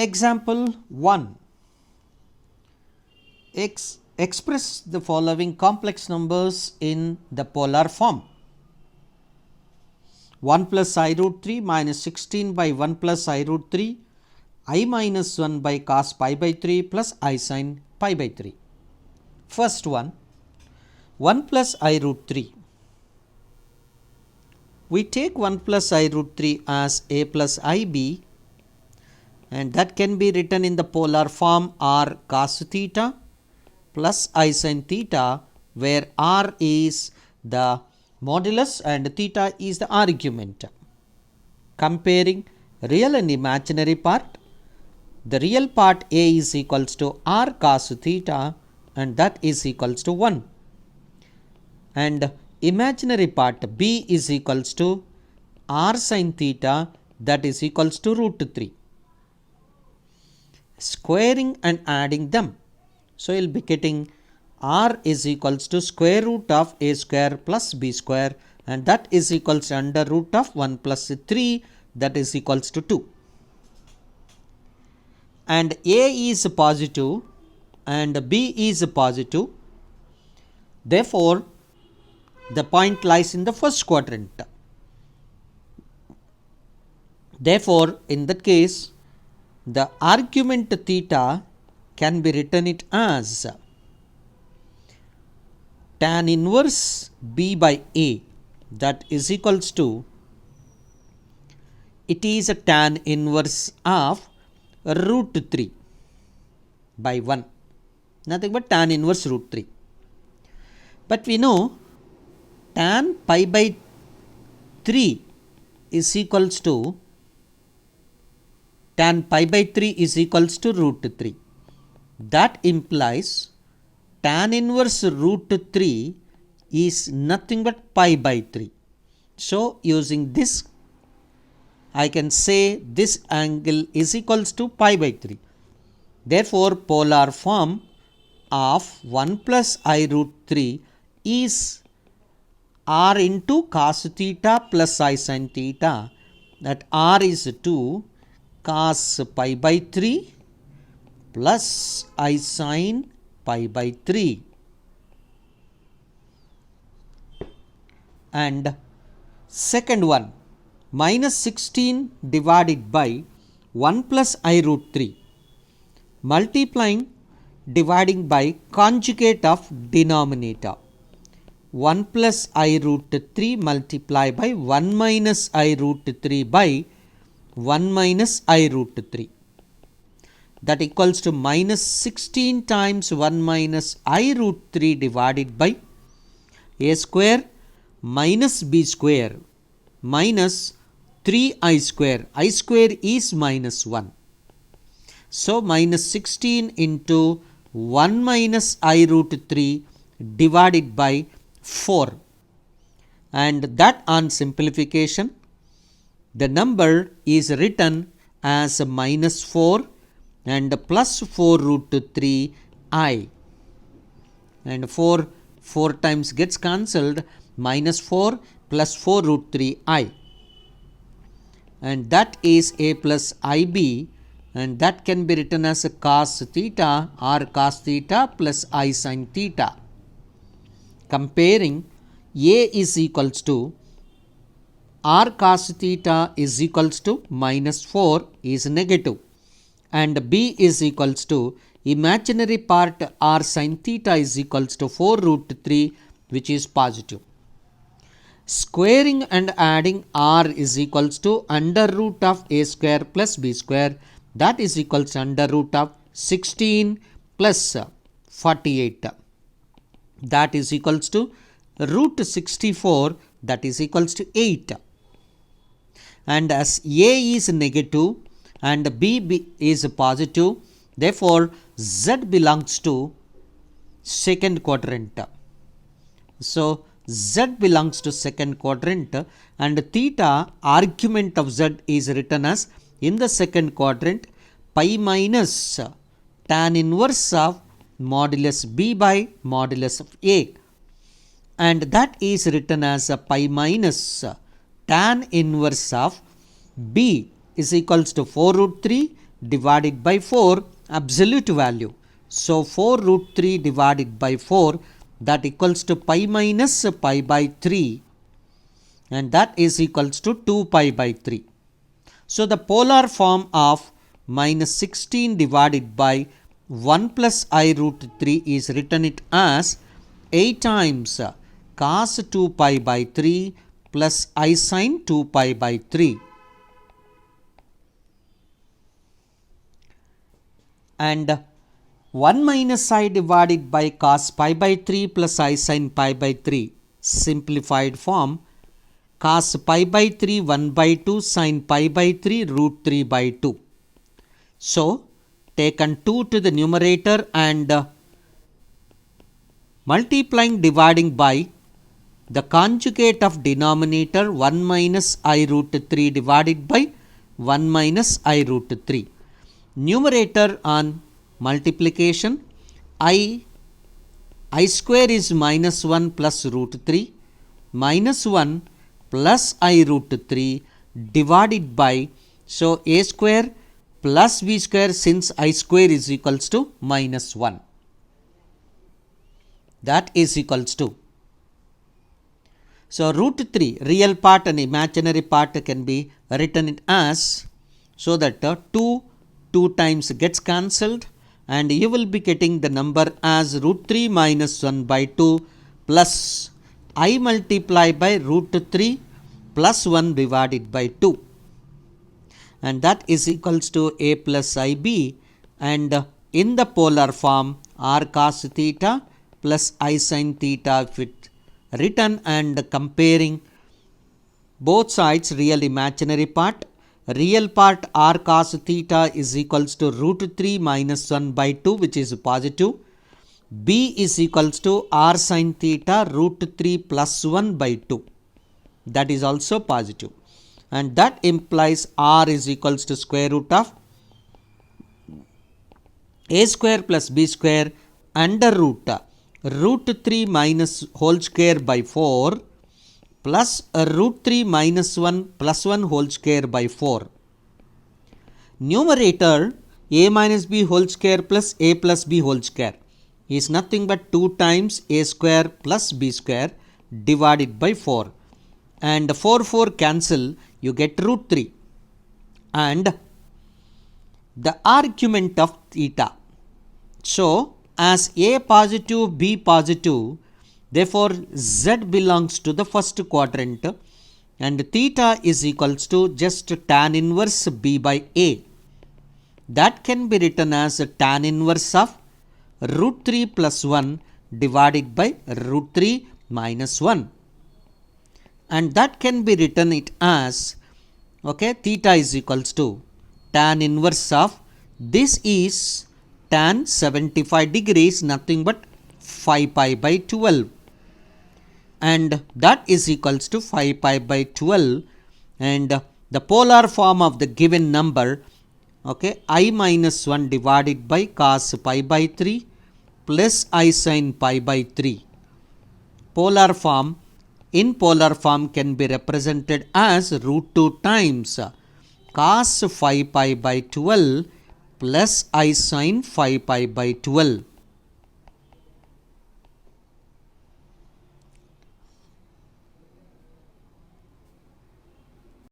Example 1. Express the following complex numbers in the polar form. 1 plus I root 3 minus 16 by 1 plus I root 3 I minus 1 by cos pi by 3 plus I sin pi by 3. First one, 1 plus I root 3. We take 1 plus I root 3 as a plus ib, and that can be written in the polar form r cos theta plus I sin theta, where r is the modulus and theta is the argument. Comparing real and imaginary part, the real part a is equals to r cos theta, and that is equals to 1, and imaginary part b is equals to r sin theta, that is equals to root 3. Squaring and adding them, so you will be getting r is equals to square root of a square plus b square, and that is equals to under root of 1 plus 3, that is equals to 2. And a is positive and b is positive, therefore the point lies in the first quadrant. Therefore, in that case, the argument theta can be written it as tan inverse b by a, that is equals to, it is a tan inverse of root 3 by 1, nothing but tan inverse root 3. But we know tan pi by 3 is equals to tan pi by 3 is equals to root 3. That implies tan inverse root 3 is nothing but pi by 3. So, using this, I can say this angle is equals to pi by 3. Therefore, polar form of 1 plus I root 3 is r into cos theta plus I sin theta, that r is 2 cos pi by 3 plus I sin pi by 3. And second one, minus 16 divided by 1 plus I root 3, multiplying dividing by conjugate of denominator. 1 plus I root 3 multiply by 1 minus I root 3 by 1 minus I root 3, that equals to minus 16 times 1 minus I root 3 divided by a square minus b square minus 3i square. I square is minus 1. So, minus 16 into 1 minus I root 3 divided by 4, and that on simplification, the number is written as minus 4 and plus 4 root 3 I, and 4 times gets cancelled, minus 4 plus 4 root 3 I, and that is a plus ib, and that can be written as a cos theta or cos theta plus I sin theta. Comparing, a is equals to r cos theta is equals to minus 4 is negative, and b is equals to imaginary part r sin theta is equals to 4 root 3, which is positive. Squaring and adding r is equals to under root of a square plus b square, that is equals to under root of 16 plus 48, that is equals to root 64, that is equals to 8. And as a is negative and b is positive, therefore z belongs to second quadrant. So, z belongs to second quadrant, and theta argument of z is written as in the second quadrant pi minus tan inverse of modulus b by modulus of a, and that is written as a pi minus tan inverse of b is equals to 4 root 3 divided by 4 absolute value. So 4 root 3 divided by 4, that equals to pi minus pi by 3, and that is equals to 2 pi by 3. So the polar form of minus 16 divided by 1 plus I root 3 is written it as a times cos 2 pi by 3 plus I sin 2 pi by 3. And 1 minus I divided by cos pi by 3 plus I sin pi by 3, simplified form, cos pi by 3 1 by 2 sin pi by 3 root 3 by 2. So taken 2 to the numerator and multiplying dividing by the conjugate of denominator 1 minus I root 3 divided by 1 minus I root 3. Numerator on multiplication, I square is minus 1 plus root 3 minus 1 plus I root 3 divided by, so a square plus b square, since I square is equals to minus 1. That is equals to, so root 3 real part and imaginary part can be written as, so that 2 times gets cancelled and you will be getting the number as root 3 minus 1 by 2 plus I multiply by root 3 plus 1 divided by 2, and that is equals to a plus ib, and in the polar form r cos theta plus I sin theta, if it written and comparing both sides, real imaginary part, real part r cos theta is equals to root 3 minus 1 by 2, which is positive. B is equals to r sin theta root 3 plus 1 by 2. That is also positive. And that implies r is equals to square root of a square plus b square under root 3 minus whole square by 4 plus root 3 minus 1 plus 1 whole square by 4. Numerator a minus b whole square plus a plus b whole square is nothing but 2 times a square plus b square divided by 4. And 4 cancel, you get root 3. And the argument of theta. So as a positive, b positive, therefore z belongs to the first quadrant, and theta is equals to just tan inverse b by a. That can be written as tan inverse of root 3 plus 1 divided by root 3 minus 1. And that can be written it as, okay, theta is equals to tan inverse of, this is tan 75 degrees, nothing but 5 pi by 12. And that is equals to 5 pi by 12, and the polar form of the given number, okay, I minus 1 divided by cos pi by 3 plus I sin pi by 3. Polar form, in polar form can be represented as root 2 times cos 5 pi by 12 plus I sin 5 pi by 12.